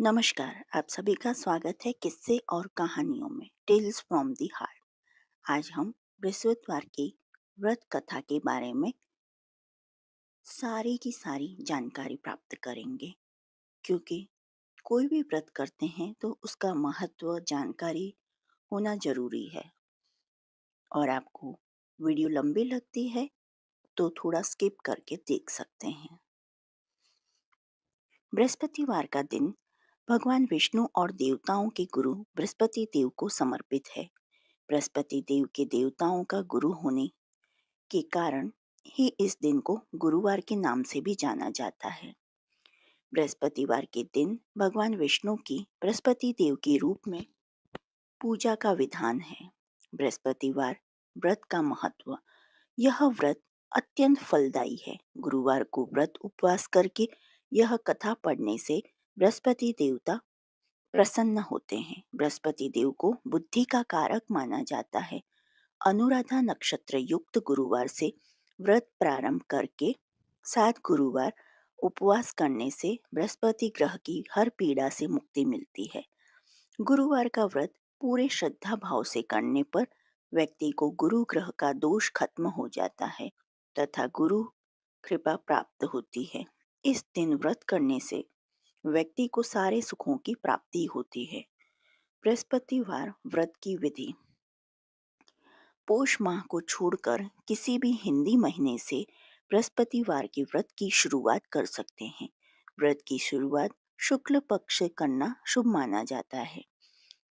नमस्कार। आप सभी का स्वागत है किस्से और कहानियों में टेल्स फ्रॉम दी हार्ट। आज हम बृहस्पतिवार की व्रत कथा के बारे में सारी की सारी जानकारी प्राप्त करेंगे, क्योंकि कोई भी व्रत करते हैं तो उसका महत्व जानकारी होना जरूरी है। और आपको वीडियो लंबी लगती है तो थोड़ा स्किप करके देख सकते हैं। बृहस्पतिवार का दिन भगवान विष्णु और देवताओं के गुरु बृहस्पति देव को समर्पित है। बृहस्पति देव के देवताओं का गुरु होने के कारण ही इस दिन को गुरुवार के नाम से भी जाना जाता है। बृहस्पतिवार के दिन भगवान विष्णु की बृहस्पति देव के रूप में पूजा का विधान है। बृहस्पतिवार व्रत का महत्व। यह व्रत अत्यंत फलदायी है। गुरुवार को व्रत उपवास करके यह कथा पढ़ने से बृहस्पति देवता प्रसन्न होते हैं। बृहस्पति देव को बुद्धि का कारक माना जाता है। अनुराधा नक्षत्र युक्त गुरुवार से व्रत प्रारंभ करके 7 गुरुवार उपवास करने से बृहस्पति ग्रह की हर पीड़ा से मुक्ति मिलती है। गुरुवार का व्रत पूरे श्रद्धा भाव से करने पर व्यक्ति को गुरु ग्रह का दोष खत्म हो जाता है तथा गुरु कृपा प्राप्त होती है। इस दिन व्रत करने से व्यक्ति को सारे सुखों की प्राप्ति होती है। बृहस्पतिवार व्रत की विधि। पोष माह को छोड़कर किसी भी हिंदी महीने से बृहस्पतिवार के व्रत की शुरुआत कर सकते हैं। व्रत की शुरुआत शुक्ल पक्ष से करना शुभ माना जाता है।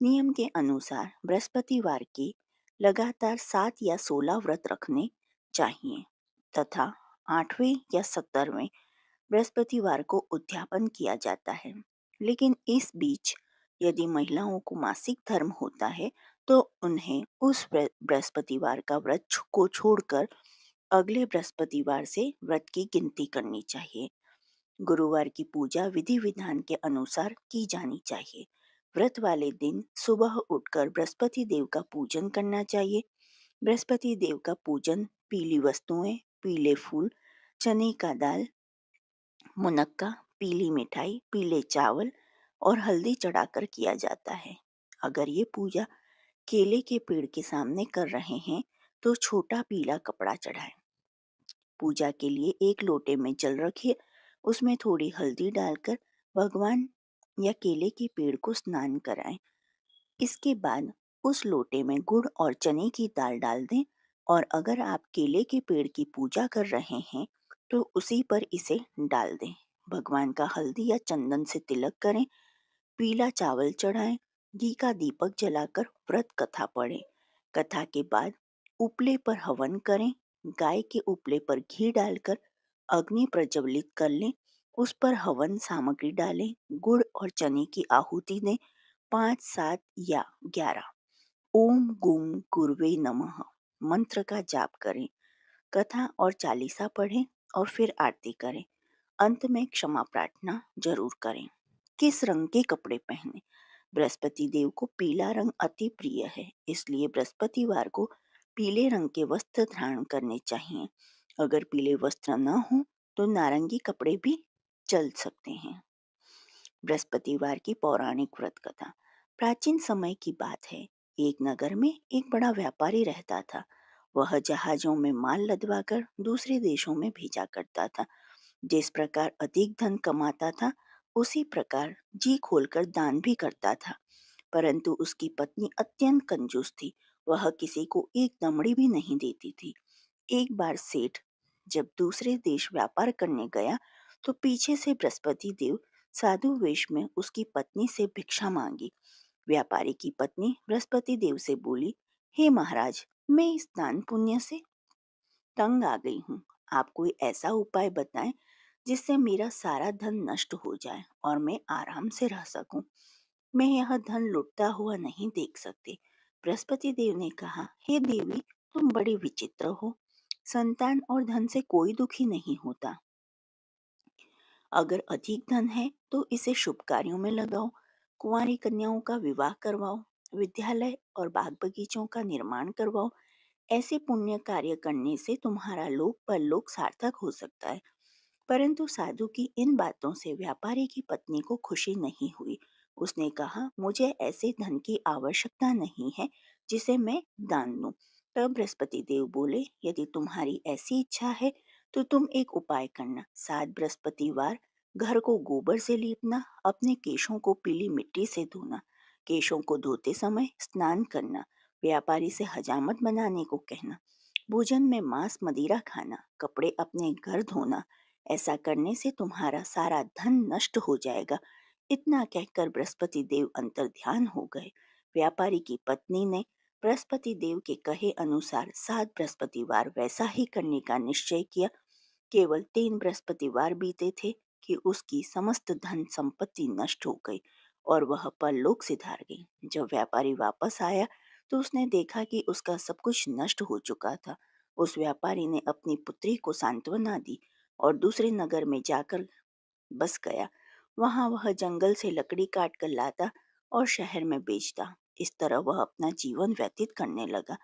नियम के अनुसार बृहस्पतिवार के लगातार 7 या 16 व्रत रखने चाहिए तथा 8वें या 17वें बृहस्पतिवार को उद्यापन किया जाता है। लेकिन इस बीच यदि महिलाओं को मासिक धर्म होता है तो उन्हें उस बृहस्पतिवार का व्रत को छोड़कर अगले बृहस्पतिवार से व्रत की गिनती करनी चाहिए। गुरुवार की पूजा विधि विधान के अनुसार की जानी चाहिए। व्रत वाले दिन सुबह उठकर बृहस्पति देव का पूजन करना चाहिए। बृहस्पति देव का पूजन पीली वस्तुएं, पीले फूल, चने का दाल, मुनक्का, पीली मिठाई, पीले चावल और हल्दी चढ़ाकर किया जाता है। अगर ये पूजा केले के पेड़ के सामने कर रहे हैं तो छोटा पीला कपड़ा चढ़ाएं। पूजा के लिए एक लोटे में जल रखिए, उसमें थोड़ी हल्दी डालकर भगवान या केले के पेड़ को स्नान कराएं। इसके बाद उस लोटे में गुड़ और चने की दाल डाल दें और अगर आप केले के पेड़ की पूजा कर रहे हैं तो उसी पर इसे डाल दें। भगवान का हल्दी या चंदन से तिलक करें, पीला चावल चढ़ाएं, घी का दीपक जलाकर व्रत कथा पढ़ें। कथा के बाद उपले पर हवन करें। गाय के उपले पर घी डालकर अग्नि प्रज्वलित कर लें, उस पर हवन सामग्री डालें, गुड़ और चने की आहुति दें। 5, 7 या 11 ओम गुम गुरुवे नमः मंत्र का जाप करें। कथा और चालीसा पढ़ें और फिर आरती करें। अंत में क्षमा प्रार्थना जरूर करें। किस रंग के कपड़े पहने? बृहस्पति देव को पीला रंग अति प्रिय है, इसलिए बृहस्पतिवार को पीले रंग के वस्त्र धारण करने चाहिए। अगर पीले वस्त्र न हो तो नारंगी कपड़े भी चल सकते हैं। बृहस्पतिवार की पौराणिक व्रत कथा। प्राचीन समय की बात है। एक नगर में एक बड़ा व्यापारी रहता था। वह जहाजों में माल लदवाकर दूसरे देशों में भेजा करता था। जिस प्रकार अधिक धन कमाता था उसी प्रकार जी खोलकर दान भी करता था। परंतु उसकी पत्नी अत्यंत कंजूस थी। वह किसी को एक दमड़ी भी नहीं देती थी। एक बार सेठ जब दूसरे देश व्यापार करने गया तो पीछे से बृहस्पति देव साधु वेश में उसकी पत्नी से भिक्षा मांगी। व्यापारी की पत्नी बृहस्पति देव से बोली, हे महाराज, मैं इस दान पुण्य से तंग आ गई हूँ। आप कोई ऐसा उपाय बताएं जिससे मेरा सारा धन नष्ट हो जाए और मैं आराम से रह सकूं। मैं यह धन लुटता हुआ नहीं देख सकती। बृहस्पति देव ने कहा, हे देवी, तुम बड़े विचित्र हो। संतान और धन से कोई दुखी नहीं होता। अगर अधिक धन है तो इसे शुभ कार्यों में लगाओ, कुंवारी कन्याओं का विवाह करवाओ, विद्यालय और बाग बगीचों का निर्माण करवाओ। ऐसे पुण्य कार्य करने से तुम्हारा लोक परलोक सार्थक हो सकता है। परंतु साधु की इन बातों से व्यापारी की पत्नी को खुशी नहीं हुई। उसने कहा, मुझे ऐसे धन की आवश्यकता नहीं है जिसे मैं दान दूं। तब बृहस्पति देव बोले, यदि तुम्हारी ऐसी इच्छा है तो तुम एक उपाय करना। 7 बृहस्पतिवार घर को गोबर से लीपना, अपने केशों को पीली मिट्टी से धोना, केशों को धोते समय स्नान करना, व्यापारी से हजामत बनाने को कहना, भोजन में मांस मदिरा खाना, कपड़े अपने घर धोना। ऐसा करने से तुम्हारा सारा धन नष्ट हो जाएगा। इतना कहकर बृहस्पति देव अंतर्ध्यान हो गए। व्यापारी की पत्नी ने बृहस्पति देव के कहे अनुसार 7 बृहस्पतिवार वैसा ही करने का निश्चय किया। केवल 3 बृहस्पतिवार बीते थे कि उसकी समस्त धन संपत्ति नष्ट हो गई और वह परलोक सिधार गई। जब व्यापारी वापस आया तो उसने देखा कि उसका सब कुछ नष्ट हो चुका था। उस व्यापारी ने अपनी पुत्री को सांत्वना दी और दूसरे नगर में जाकर बस गया। वहां वह जंगल से लकड़ी काट कर लाता और शहर में बेचता। इस तरह वह अपना जीवन व्यतीत करने लगा।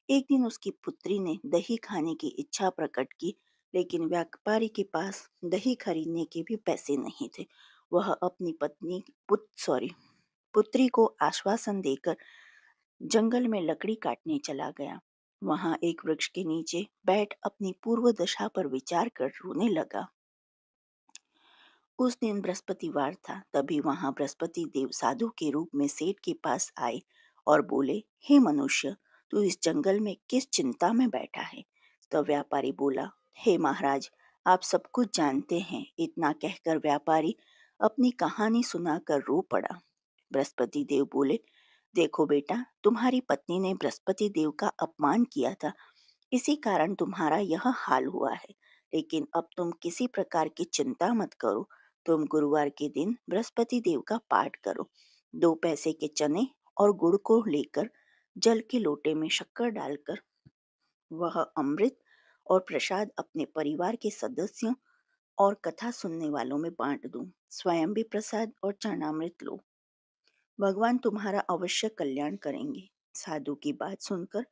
एक दिन उसकी पुत्री ने दही खाने की इच्छा प्रकट की, लेकिन व्यापारी के पास दही खरीदने के भी पैसे नहीं थे। वह अपनी पुत्री को आश्वासन देकर जंगल में लकड़ी काटने चला गया। वहां एक वृक्ष के नीचे बैठ अपनी पूर्व दशा पर विचार कर रोने लगा। उस दिन बृहस्पतिवार था। तभी वहां बृहस्पति देव साधु के रूप में सेठ के पास आए और बोले, हे मनुष्य, तू इस जंगल में किस चिंता में बैठा है? तब व्यापारी बोला, हे महाराज, आप सब कुछ जानते हैं। इतना कहकर व्यापारी अपनी कहानी सुनाकर रो पड़ा। बृहस्पति देव बोले, देखो बेटा, तुम्हारी पत्नी ने बृहस्पति देव का अपमान किया था, इसी कारण तुम्हारा यह हाल हुआ है। लेकिन अब तुम किसी प्रकार की चिंता मत करो। तुम गुरुवार के दिन बृहस्पति देव का पाठ करो। 2 पैसे के चने और गुड़ को लेकर जल के लोटे में शक्कर डालकर वह अमृत और प्रसाद अपने परिवार के सदस्यों और कथा सुनने वालों में बांट दो। स्वयं भी प्रसाद और चरणामृत लो। भगवान तुम्हारा अवश्य कल्याण करेंगे। साधु की बात सुनकर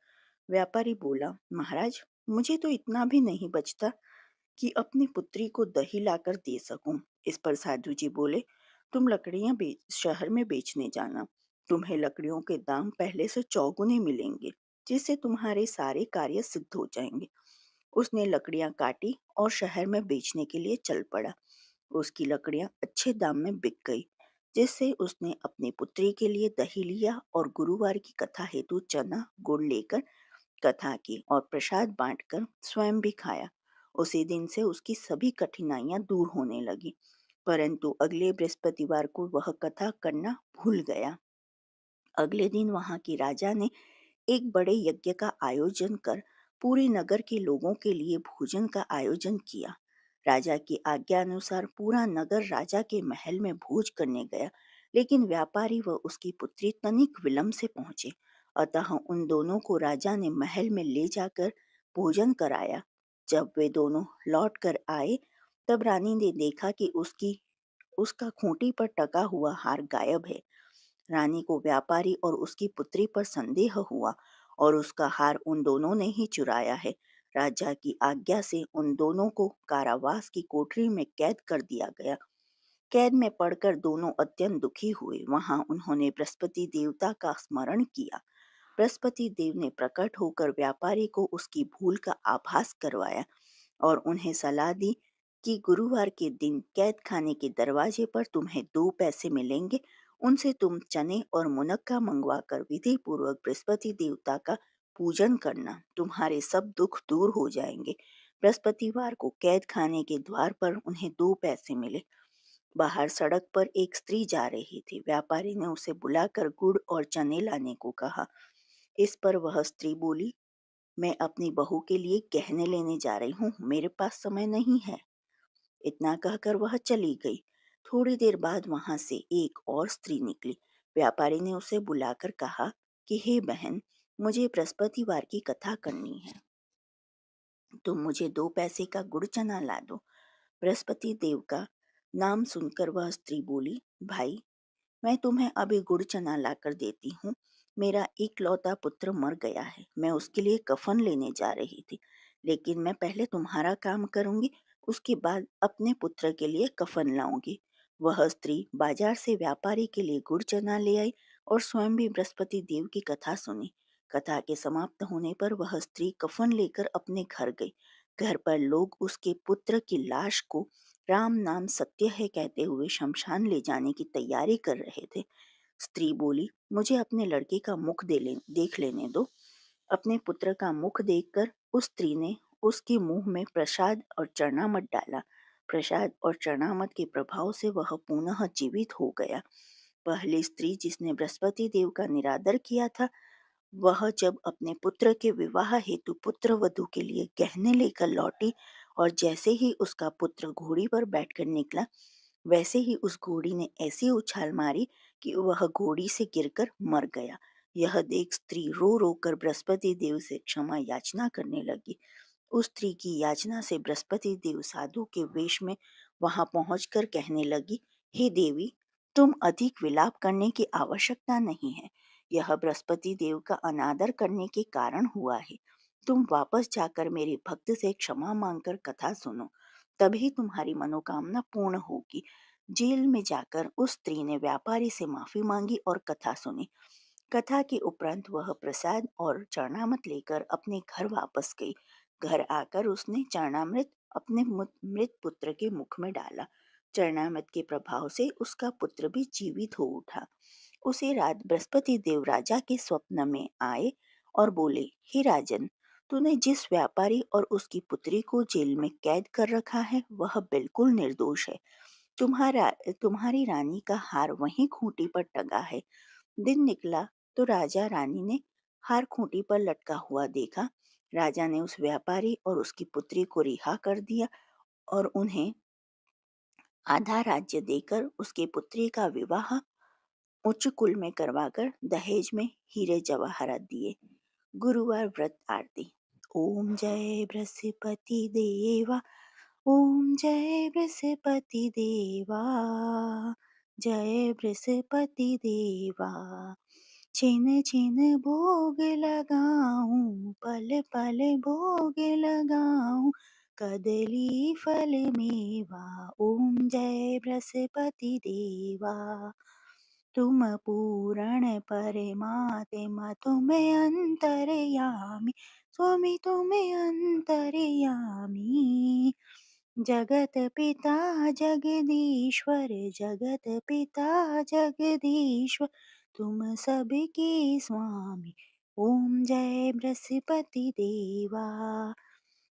व्यापारी बोला, महाराज, मुझे तो इतना भी नहीं बचता कि अपनी पुत्री को दही लाकर दे सकूं। इस पर साधु जी बोले, तुम लकड़ियां शहर में बेचने जाना। तुम्हें लकड़ियों के दाम पहले से चौगुने मिलेंगे, जिससे तुम्हारे सारे कार्य सिद्ध हो जाएंगे। उसने लकड़ियां काटी और शहर में बेचने के लिए चल पड़ा। उसकी लकड़ियां अच्छे दाम में बिक गई, जिससे उसने अपनी पुत्री के लिए दही लिया और गुरुवार की कथा हेतु चना गुड़ लेकर कथा की और प्रसाद बांटकर स्वयं भी खाया। उसी दिन से उसकी सभी कठिनाइयां दूर होने लगी। परंतु अगले बृहस्पतिवार को वह कथा करना भूल गया। अगले दिन वहां की राजा ने एक बड़े यज्ञ का आयोजन कर पूरे नगर के लोगों के लिए भोजन का आयोजन किया। राजा की आज्ञा अनुसार पूरा नगर राजा के महल में भोज करने गया, लेकिन व्यापारी व उसकी पुत्री तनिक विलंब से पहुंचे। अतः उन दोनों को राजा ने महल में ले जाकर भोजन कराया। जब वे दोनों लौट कर आए, तब रानी ने देखा कि उसका खूंटी पर टका हुआ हार गायब है। रानी को व्यापारी और उसकी पुत्री पर संदेह हुआ और उसका हार उन दोनों ने ही चुराया है। राजा की आज्ञा से उन दोनों को कारावास की कोठरी में कैद कर दिया गया। कैद में पड़कर दोनों अत्यंत दुखी हुए। वहां उन्होंने बृहस्पति देवता का स्मरण किया। बृहस्पति देव ने प्रकट होकर व्यापारी को उसकी भूल का आभास करवाया और उन्हें सलाह दी कि गुरुवार के दिन कैद खाने के दरवाजे पर तुम्हें 2 पैसे मिलेंगे। उनसे तुम चने और मुनक्का मंगवा कर विधि पूर्वक बृहस्पति देवता का पूजन करना। तुम्हारे सब दुख दूर हो जाएंगे। बृहस्पतिवार को कैद खाने के द्वार पर उन्हें 2 पैसे मिले। बाहर सड़क पर एक स्त्री जा रही थी। व्यापारी ने उसे बुलाकर गुड़ और चने लाने को कहा। इस पर वह स्त्री बोली, मैं अपनी बहू के लिए गहने लेने जा रही हूँ, मेरे पास समय नहीं है। इतना कहकर वह चली गई। थोड़ी देर बाद वहां से एक और स्त्री निकली। व्यापारी ने उसे बुलाकर कहा कि हे बहन, मुझे बृहस्पतिवार की कथा करनी है, तुम मुझे 2 पैसे का गुड़ चना ला दो। बृहस्पति देव का नाम सुनकर वह स्त्री बोली, भाई, मैं तुम्हें अभी गुड़ चना लाकर देती हूँ। मेरा इकलौता पुत्र मर गया है, मैं उसके लिए कफन लेने जा रही थी, लेकिन मैं पहले तुम्हारा काम करूंगी, उसके बाद अपने पुत्र के लिए कफन लाऊंगी। वह स्त्री बाजार से व्यापारी के लिए गुड़ चना ले आई और स्वयं भी बृहस्पति देव की कथा सुनी। कथा के समाप्त होने पर वह स्त्री कफन लेकर अपने घर गई। घर पर लोग उसके पुत्र की लाश को राम नाम सत्य है कहते हुए शमशान ले जाने की तैयारी कर रहे थे। स्त्री बोली, मुझे अपने लड़के का मुख देख लेने दो। अपने पुत्र का मुख देखकर उस स्त्री ने उसके मुंह में प्रसाद और चरणामृत डाला। प्रसाद और चरणामृत के प्रभाव से वह पुनः जीवित हो गया। पहली स्त्री जिसने बृहस्पति देव का निरादर किया था, वह जब अपने पुत्र के विवाह हेतु पुत्र वधू के लिए गहने लेकर लौटी और जैसे ही उसका पुत्र घोड़ी पर बैठकर निकला, वैसे ही उस घोड़ी ने ऐसी उछाल मारी कि वह घोड़ी से गिरकर मर गया। यह देख स्त्री रो रो कर बृहस्पति देव से क्षमा याचना करने लगी। उस स्त्री की याचना से बृहस्पति देव साधु के वेश में वहां पहुंचकर कहने लगी, हे देवी, तुम अधिक विलाप करने की आवश्यकता नहीं है। यह बृहस्पति देव का अनादर करने के कारण हुआ है। तुम वापस जाकर मेरे भक्त से क्षमा मांगकर कथा सुनो, तभी तुम्हारी मनोकामना पूर्ण होगी। जेल में जाकर उस स्त्री ने व्यापारी से माफी मांगी और कथा सुनी। कथा के उपरांत वह प्रसाद और चरणामृत लेकर अपने घर वापस गई। घर आकर उसने चरणामृत अपने मृत पुत्र के मुख में डाला। चरणामृत के प्रभाव से उसका पुत्र भी जीवित हो उठा। उसी रात बृहस्पति देव राजा के स्वप्न में आए और बोले, हे राजन, तूने जिस व्यापारी और उसकी पुत्री को जेल में कैद कर रखा है वह बिल्कुल निर्दोष है। तुम्हारी रानी का हार वहीं खूंटी पर टंगा है। दिन निकला तो राजा रानी ने हार खूंटी पर लटका हुआ देखा। राजा ने उस व्यापारी और उसकी पुत्री को रिहा कर दिया और उन्हें आधा राज्य देकर उसकी पुत्री का विवाह उच्च कुल में करवाकर दहेज में हीरे जवाहरात दिए। गुरुवार व्रत आरती। ओम जय बृहस्पति देवा, ओम जय बृहस्पति देवा, जय बृहस्पति देवा। छिन छिन भोग लगाऊं, पल पल भोग लगाऊं, कदली फल मेवा। ओम जय बृहस्पति देवा। तुम पूर्ण परमात्मा, तुम अंतर्यामी, स्वामी तुम अंतर्यामी। जगत पिता जगदीश्वर, जगत पिता जगदीश्वर, तुम सबके स्वामी। ओम जय बृहस्पति देवा।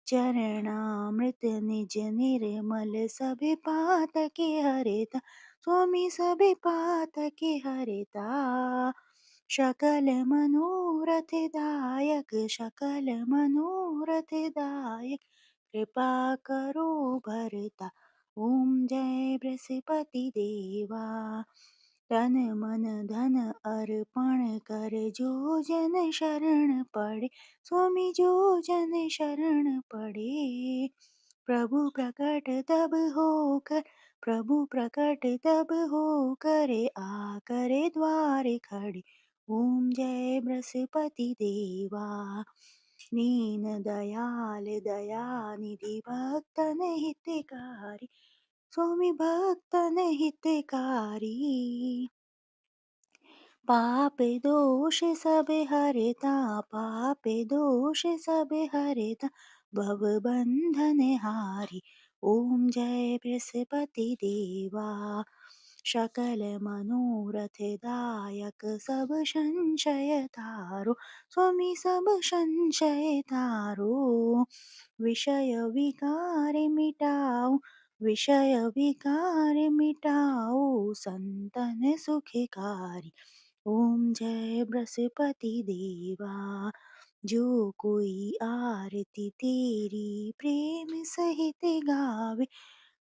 चरणामृत निज निर्मल, सभी पातके हरिता, स्वामी सभी पातके हरिता। सकल मनोरथ दायक, सकल मनोरथ दायक, कृपा करो भरता। ओम जय बृहस्पति देवा। तन मन धन अर्पण कर, जो जन शरण पड़े, स्वामी जो जन शरण पड़े। प्रभु प्रकट तब होकर, प्रभु प्रकट तब होकर, आकर द्वारे खड़े। ओम जय बृहस्पति देवा। दीन दयाल दयानिधि, भक्तन हितकारी, स्वामी भक्तन हितकारी। पाप दोष सब हरता, पाप दोष सब हरता, भव बंधन हारी। ओम जय बृहस्पति देवा। सकल मनोरथ दायक, सब संशय तारो, स्वामी सब संशय तारो। विषय विकार मिटाओ, विषय विकार मिटाओ, संतन सुखकारी। ओम जय बृहस्पति देवा। जो कोई आरती तेरी प्रेम सहित गावे,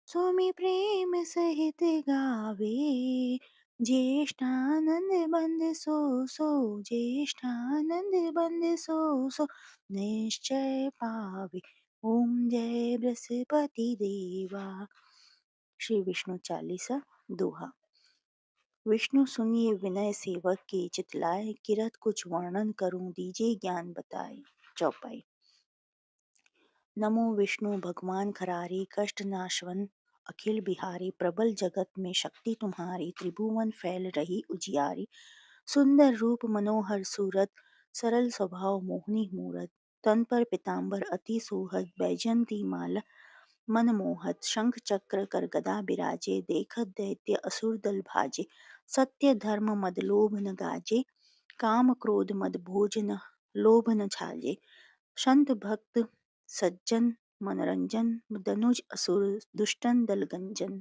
स्वामी प्रेम सहित गावे। ज्येष्ठानंद बंद सो सो, ज्येष्ठानंद बंद सो सो, निश्चय पावे। ओम जय बृहस्पति देवा। श्री विष्णु चालीसा दोहा। विष्णु सुनिए विनय सेवक के, चितलाए किरत कुछ वर्णन करूं, दीजिए ज्ञान बताए। चौपाई। नमो विष्णु भगवान खरारी कष्ट नाशवन अखिल बिहारी प्रबल जगत में शक्ति तुम्हारी त्रिभुवन फैल रही उजियारी सुंदर रूप मनोहर सूरत सरल स्वभाव मोहिनी मूरत तन पर पीतांबर अति सोहत बैजंती माला मनमोहत शंख चक्र कर गदा बिराजे देखत दैत्य असुर दल भाजे सत्य धर्म मद लोभ न गाजे काम क्रोध मद भोज न लोभ न छाजे संत भक्त सज्जन मनोरंजन दनुज असुर दुष्टन दल गंजन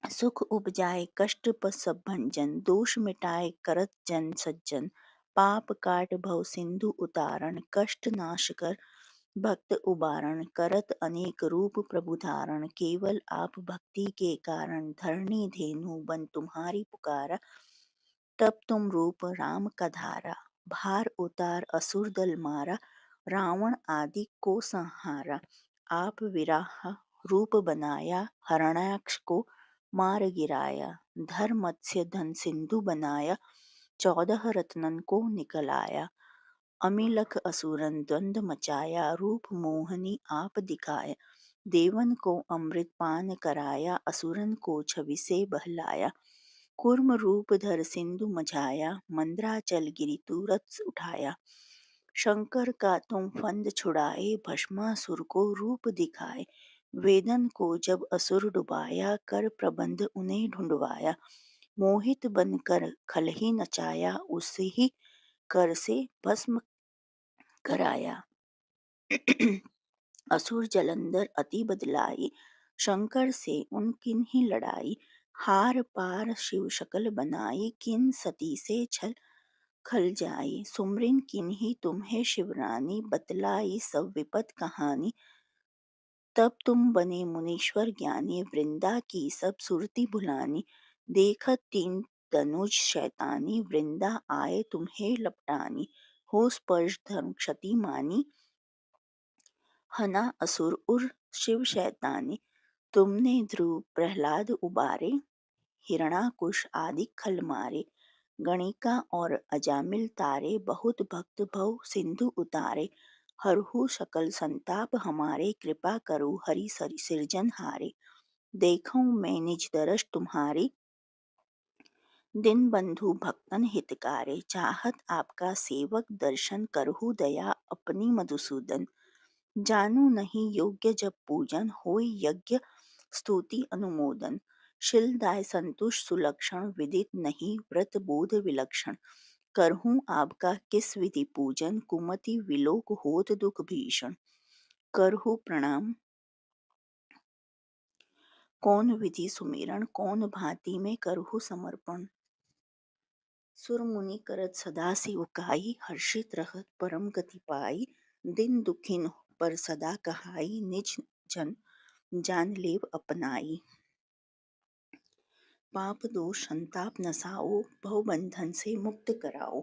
सुख उपजाए कष्ट सब भंजन दोष मिटाए करत जन सज्जन पाप काट भव सिंधु उतारण कष्ट नाश कर भक्त उबारण करत अनेक रूप प्रभु धारण केवल आप भक्ति के कारण धरणी धेनु बन तुम्हारी पुकारा तब तुम रूप राम का धारा भार उतार असुर दल मारा रावण आदि को संहारा आप विराह रूप बनाया हरणाक्ष को मार गिराया धर मत्स्य धन सिंधु बनाया 14 रत्नन को निकलाया अमिलख असुरन द्वंद मचाया रूप मोहनी आप दिखाया देवन को अमृत पान कराया असुरन को छवि से बहलाया कूर्म रूप धर सिंधु मझाया मंद्राचल गिरि तुरत उठाया शंकर का तुम फंद छुड़ाए भस्मासुर को रूप दिखाए वेदन को जब असुर डुबाया कर प्रबंध उन्हें ढूंढवाया मोहित बनकर खलही नचाया उसे ही कर से भस्म कराया असुर जलंधर अति बदलाई शंकर से उनकिन ही लड़ाई हार पार शिव शकल बनाई किन सती से छल खल जाई सुमरिन किन्हीं तुम्हें शिवरानी बतलाई सब विपत कहानी तब तुम बने मुनीश्वर ज्ञानी वृंदा की सब सुरती भुलानी देखत तीन तनुज शैतानी वृंदा आए तुम्हें लपटानी हो स्पर्श धर्म क्षति मानी हना असुर उर शिव शैतानी तुमने ध्रुव प्रहलाद उबारे हिरणाकुश आदि खल मारे गणिका और अजामिल तारे बहुत भक्त भव सिंधु उतारे हरहु सकल संताप हमारे कृपा करो हरि सिरजन हारे देखूं मैं निज दरस तुम्हारी दिन बंधु भक्तन हितकारे चाहत आपका सेवक दर्शन करहु दया अपनी मधुसूदन जानू नहीं योग्य जब पूजन होय यज्ञ स्तुति अनुमोदन शीलदाय संतुष्ट सुलक्षण विदित नहीं व्रत बोध विलक्षण करहूं आपका किस विधि पूजन कुमति विलोक होत दुख भीषण करहु प्रणाम कौन विधि सुमिरन कौन भांति में करहु समर्पण सुर मुनि करत सदा सेवकाई हर्षित रहत परम गति पाई दिन दुखिन पर सदा कहाई निज जन जान लेव अपनाई पाप दोष संताप नसाओ भव बंधन से मुक्त कराओ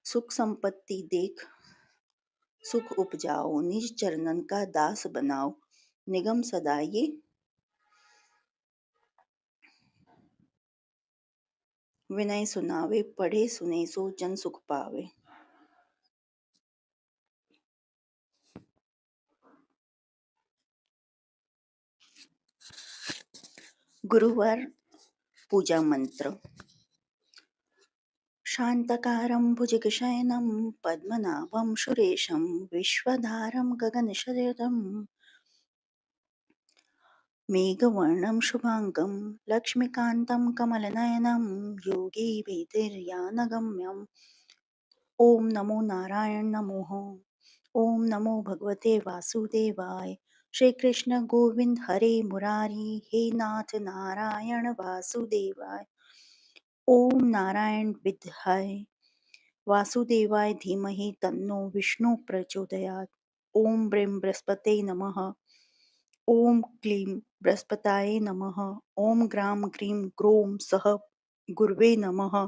सुख संपत्ति देख सुख उपजाओ निज चरणन का दास बनाओ निगम सदा ये विनय सुनावे पढ़े सुने सो जन सुख पावे गुरुवार पूजा मंत्र शांतकारं भुजगशयनं पद्मनाभं सुरेशं विश्वधारं गगनशयनं मेघवर्णं शुभांगं लक्ष्मीकान्तं कमलनयनं योगी वेदैर्यानगम्यम् ओम नमो नारायण नमोः ओम नमो भगवते वासुदेवाय श्री कृष्ण गोविंद हरे मुरारी हे नाथ नारायण वासुदेवाय ओम नारायण विद्याय वासुदेवाय धीमहि तन्नो विष्णु प्रचोदयात् ओम ब्रीं बृहस्पते नमः ओम क्लीं बृहस्पताय नमः ओम ग्रां ग्रीं ग्रों सः गुरवे नमः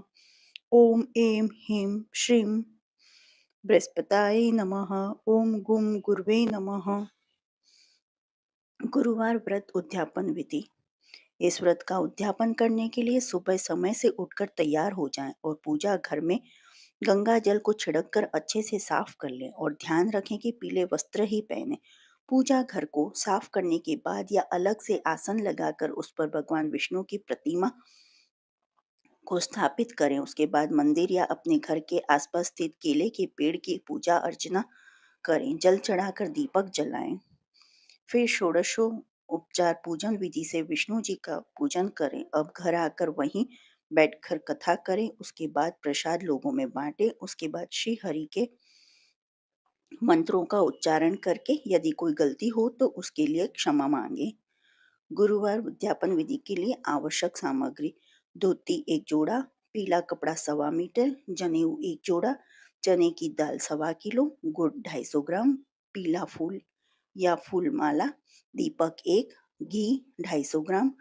ओम ऐं ह्रीं श्रीं बृहस्पताय नमः ओम गुं गुरवे नमः गुरुवार व्रत उद्यापन विधि इस व्रत का उद्यापन करने के लिए सुबह समय से उठकर तैयार हो जाएं और पूजा घर में गंगा जल को छिड़क कर अच्छे से साफ कर लें और ध्यान रखें कि पीले वस्त्र ही पहने। पूजा घर को साफ करने के बाद या अलग से आसन लगाकर उस पर भगवान विष्णु की प्रतिमा को स्थापित करें। उसके बाद मंदिर या अपने घर के आसपास स्थित केले के पेड़ की पूजा अर्चना करें। जल चढ़ाकर दीपक जलाएं। फिर षोडशो उपचार पूजन विधि से विष्णु जी का पूजन करें। अब घर आकर वहीं बैठकर कथा करें। उसके बाद प्रसाद लोगों में बांटें। उसके बाद श्री हरि के मंत्रों का उच्चारण करके यदि कोई गलती हो तो उसके लिए क्षमा मांगे। गुरुवार उद्यापन विधि के लिए आवश्यक सामग्री: धोती 1 जोड़ा, पीला कपड़ा 1.25 मीटर, जनेऊ 1 जोड़ा, चने की दाल 1.25 किलो, गुड़ 250 ग्राम, पीला फूल या फूल माला, दीपक 1, घी 250 ग्राम,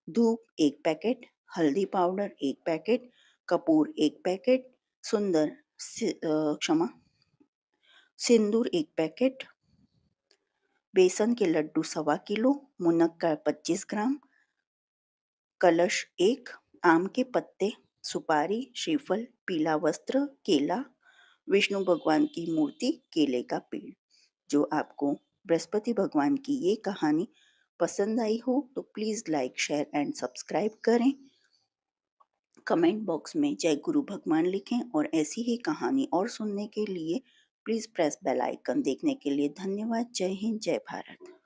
धूप 1 पैकेट, हल्दी पाउडर 1 पैकेट, कपूर 1 पैकेट, सिंदूर 1 पैकेट, बेसन के लड्डू 1.25 किलो, मुनक्का 25 ग्राम, कलश 1, आम के पत्ते, सुपारी, श्रीफल, पीला वस्त्र, केला, विष्णु भगवान की मूर्ति, केले का पेड़। जो आपको बृहस्पति भगवान की ये कहानी पसंद आई हो तो please like, share and subscribe करें। कमेंट बॉक्स में जय गुरु भगवान लिखें और ऐसी ही कहानी और सुनने के लिए प्लीज़ प्रेस बेल आइकन। देखने के लिए धन्यवाद। जय हिंद, जय भारत।